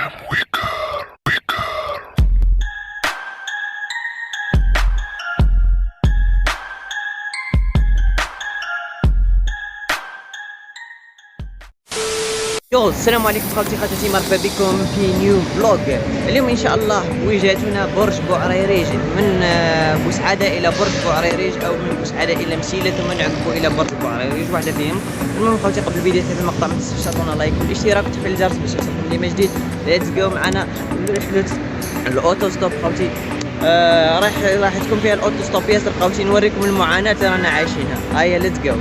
يو السلام عليكم خوتي خالتي، مرحبا بكم في نيو فلوغ. اليوم ان شاء الله وجهتنا برج بوعريريج، من بوسعاده الى برج بوعريريج، او من بوسعاده الى مسيله ثم نعقبوا الى برج بوعريريج، واحده فيهم. المهم خوتي، قبل الفيديو في المقطع ما تنسوش تعطونا لايك والاشتراك وتفعيل الجرس باش يوصلكم اللي ما جديد. ليتس جو معنا رحله الاوتو ستوب خوتي. راح تكون فيها الاوتو ستوب ياسر خوتي، نوريكم المعاناه اللي رانا عايشينها. هيا ليتس جو.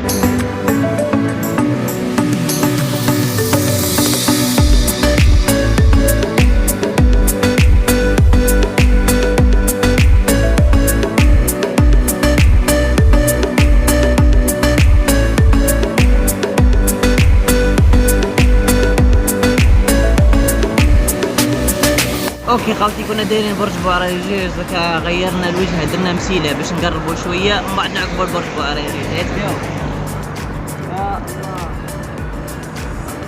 اوكي خوتي، كنا دايرين برج بوعريريج، دركا غيرنا الوجهه، درنا مسيله باش نقربوا شويه، ومن بعد نعقبوا البرج بوعريريج. ليتس جو. يا الله،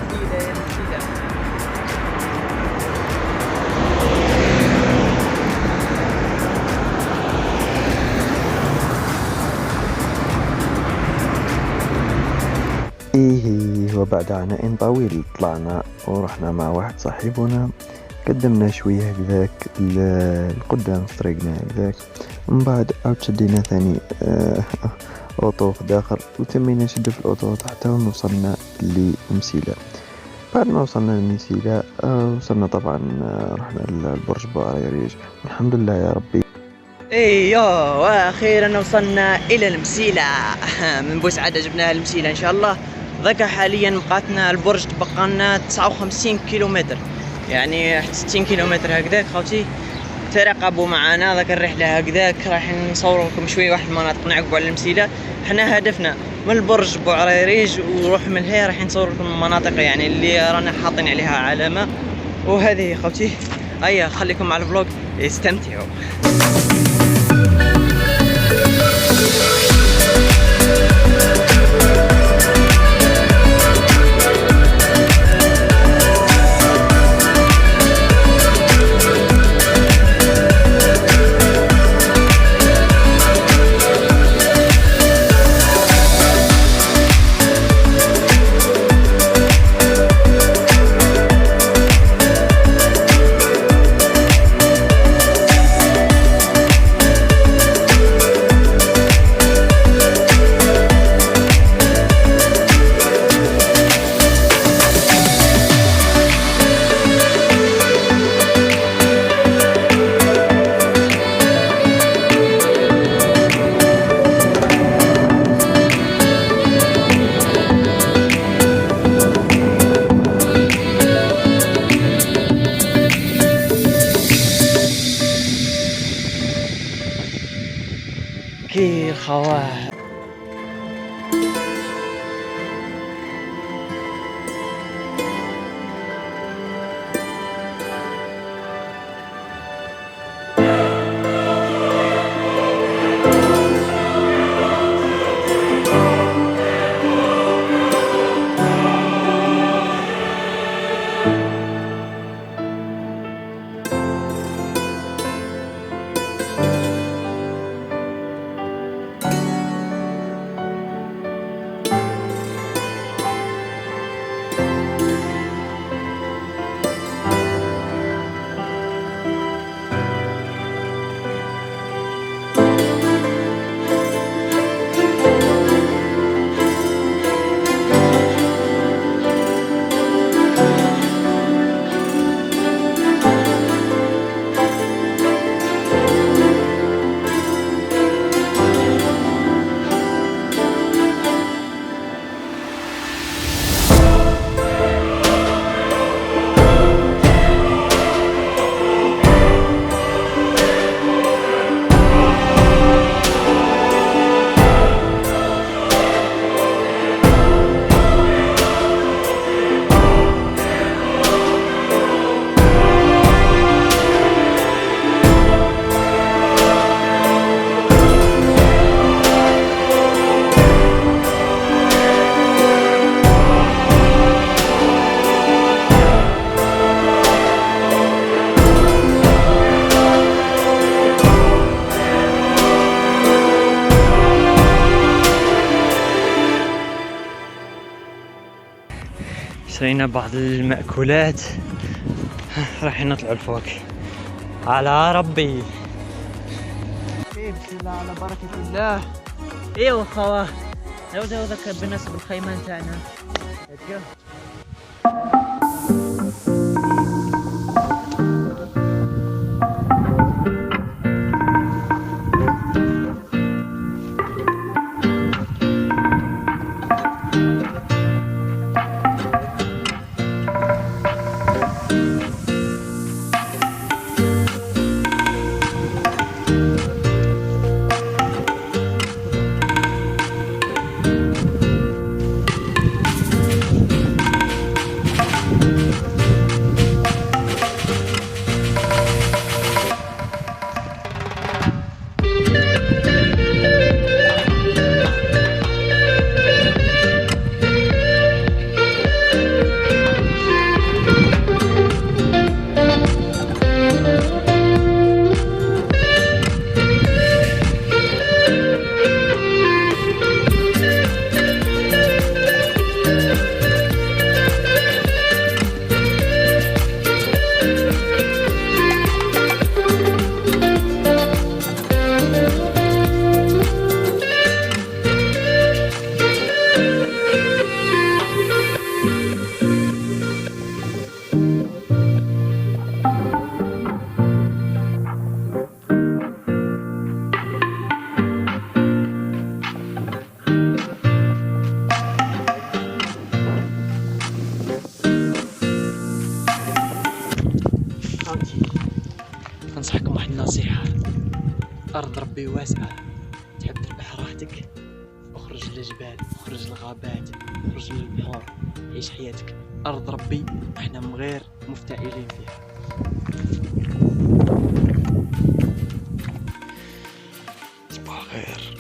مسيله يا مسيله. وبعد عناء طويل طلعنا ورحنا مع واحد صاحبنا، قدمنا شوية هكذاك لقدام في طريقنا هكذاك، من بعد عاود شدينا ثاني أوتو داخل، وتمينا نشدو في الأوتو حتى وصلنا لمسيلة. بعد ما وصلنا لمسيلة وصلنا طبعا، رحنا للبرج بوعريريج والحمد لله يا ربي. ايوه، واخيرا وصلنا الى المسيله. من بوسعاده جبناها المسيله ان شاء الله. ذاك حاليا بقاتنا البرج تبقى 59 كيلومتر، يعني 60 كيلومتر هكذاك خوتي. ترقبوا معنا ذاك الرحله هكذاك، راح نصور لكم شويه واحد المناطق نعقبوا على المسيله. حنا هدفنا من البرج بوعريريج وروح من هنا راح نصور لكم المناطق يعني اللي رانا حاطين عليها علامه. وهذه خوتي، هيا خليكم مع الفلوق، استمتعوا. كير خواه. شرينا بعض المأكولات، راح نطلع الفوق على ربي. بسم الله على بركة الله. ايوه خواه لو ذكر بالنسبة بالخيمان تاعنا. أنصحكم واحد النصيحة، أرض ربي واسعة، تحب تربح راحتك اخرج للجبال، اخرج للغابات، اخرج للبحور، عيش حياتك. أرض ربي احنا غير مفتعلين فيها. صباح خير.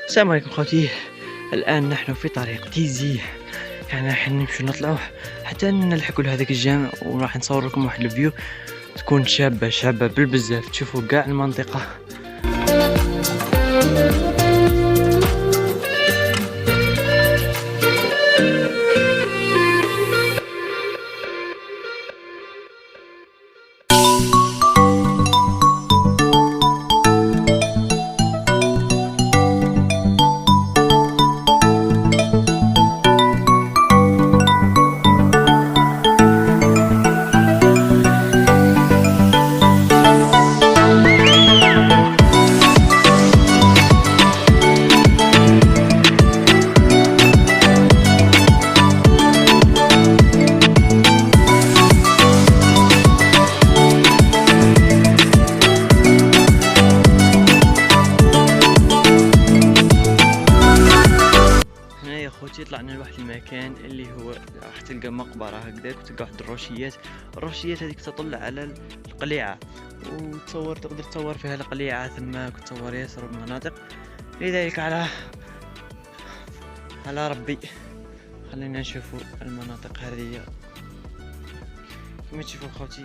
السلام عليكم خوتي. الآن نحن في طريق تيزي، يعني راح نمشي نطلعوا حتى نلحقوا لهذاك الجامع، وراح نصور لكم واحد الفيو تكون شابة بالبزاف، تشوفوا كاع المنطقة. طلعنا لواحد المكان اللي هو راح تلقى مقبرة هكذاك، وتلقى واحد الروشيات هذيك تطل على القليعة، وتصور تقدر تصور فيها القليعة ثماك، وتصور ياسر المناطق. لذلك على ربي خلينا نشوفوا المناطق هذه كما تشوفوا خوتي.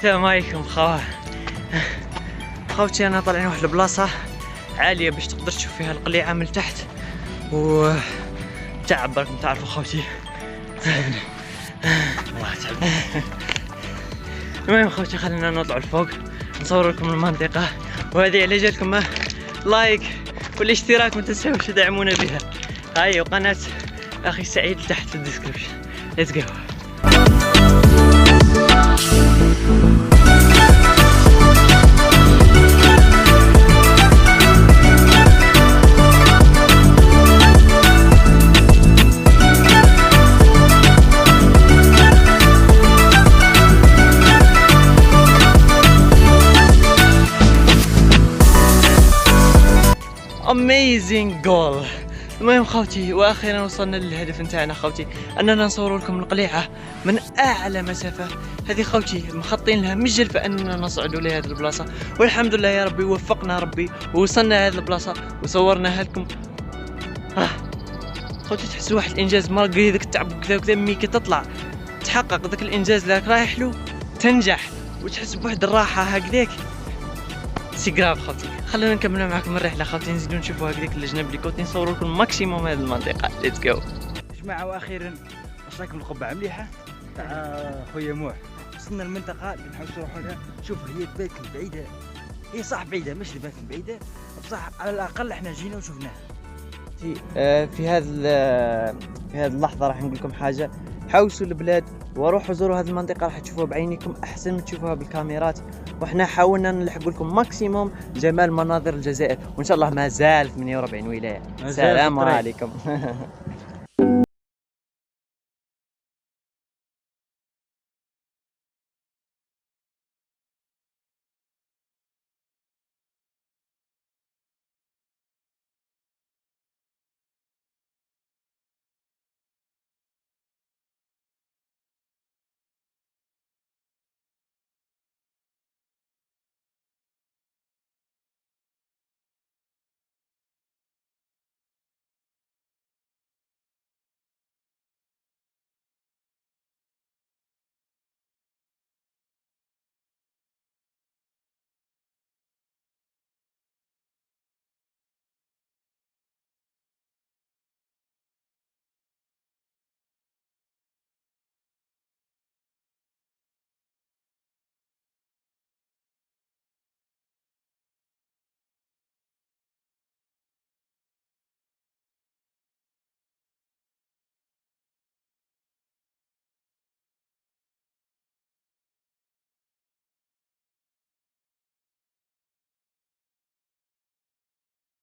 السلام عليكم خوتي. انا طالعين واحد البلاصه عاليه باش تقدر تشوف فيها القليعه من تحت و تعب راكم تعرفوا خوتي. الله تعبنا. المهم خوتي خلينا نطلعوا الفوق نصور لكم المنطقه، وهذه على جالكم لايك والاشتراك ما تنساوش تدعمونا بها. هاي وقناه اخي سعيد تحت في الديسكربشن. ليتس جو. اميزنج جول. المهم خوتي واخيرا وصلنا للهدف نتاعنا خوتي، اننا نصور لكم القليعه من اعلى مسافه. هذه خوتي مخطين لها من جل فاننا نصعدوا لهذه البلاصه، والحمد لله يا ربي وفقنا ربي ووصلنا هذه البلاصه وصورناها لكم. خوتي تحسوا واحد الانجاز مرقري ذاك التعب كذا وكذا، مي كي تطلع تحقق ذاك الانجاز اللي راك رايح له تنجح وتحس بواحد الراحه هكذاك. سي جراف خوتي. خلينا نكملوا معكم الرحله خوتي، نزيدوا نشوفوا هكذاك الجناب اللي كنت نصور لكم ماكسيموم هذه المنطقه. ليتس جو. جماعة واخيرا وصلكم القبعة مليحة تاع خويا موح. وصلنا المنطقة اللي نحاول نروحوا لها. شوف هي تبان بعيدة، هي صح بعيدة مش تبان بعيدة بصح على الأقل احنا جينا وشفناها. في هذه اللحظه راح نقول لكم حاجه، حوسوا البلاد وروحوا زوروا هذه المنطقه، راح تشوفوها بعينيكم احسن من تشوفوها بالكاميرات. واحنا حاولنا نلحق لكم ماكسيموم جمال مناظر الجزائر، وان شاء الله ما زال 48 ولايه. السلام عليكم.